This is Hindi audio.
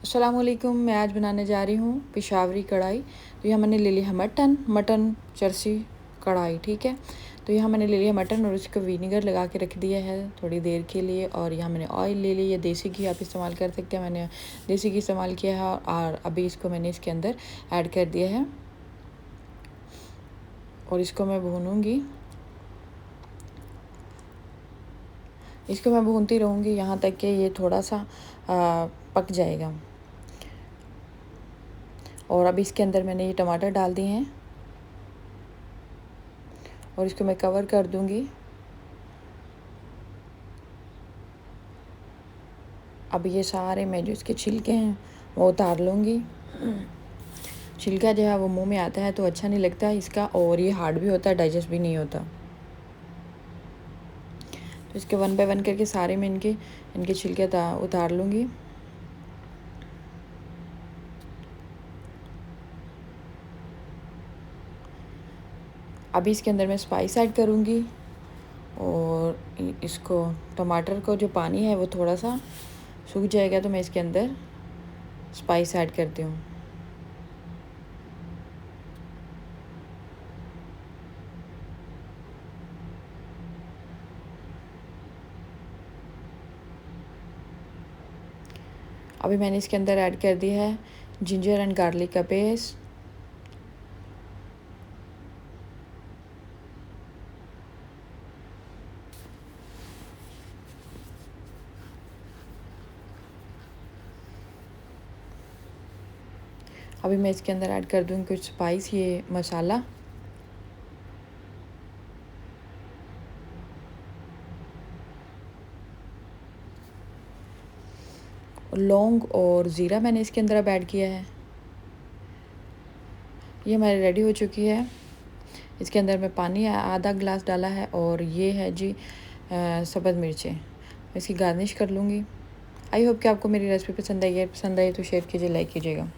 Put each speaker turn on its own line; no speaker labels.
अस्सलाम वालेकुम। मैं आज बनाने जा रही हूँ पेशावरी कढ़ाई। तो यहाँ मैंने ले लिया मटन चरसी कढ़ाई, ठीक है। तो यहाँ मैंने ले लिया मटन और उसको विनेगर लगा के रख दिया है थोड़ी देर के लिए। और यहाँ मैंने ऑयल ले लिया, देसी घी आप इस्तेमाल कर सकते हैं, मैंने देसी घी इस्तेमाल किया है। और अभी इसको मैंने इसके अंदर ऐड कर दिया है और इसको मैं भूनूँगी। इसको मैं भूनती रहूँगी यहाँ तक कि ये थोड़ा सा पक जाएगा। और अब इसके अंदर मैंने ये टमाटर डाल दिए हैं और इसको मैं कवर कर दूँगी। अब ये सारे मैं जो इसके छिलके हैं वो उतार लूँगी। छिलका जो है वो मुंह में आता है तो अच्छा नहीं लगता है इसका, और ये हार्ड भी होता है, डाइजेस्ट भी नहीं होता। तो इसके 1 बाय 1 करके सारे मैं इनके छिलके उतार लूँगी। अभी इसके अंदर मैं स्पाइस ऐड करूँगी और इसको टमाटर को जो पानी है वो थोड़ा सा सूख जाएगा तो मैं इसके अंदर स्पाइस ऐड करती हूँ। अभी मैंने इसके अंदर ऐड कर दिया है जिंजर एंड गार्लिक का पेस्ट, अभी मैं इसके अंदर ऐड कर दूँगी कुछ स्पाइस, ये मसाला, लौंग और ज़ीरा मैंने इसके अंदर अब ऐड किया है। ये हमारी रेडी हो चुकी है। इसके अंदर मैं पानी आधा गिलास डाला है और ये है जी सब्ज़ मिर्चें, इसकी गार्निश कर लूँगी। आई होप कि आपको मेरी रेसिपी पसंद आई है। पसंद आई तो शेयर कीजिए, लाइक कीजिएगा।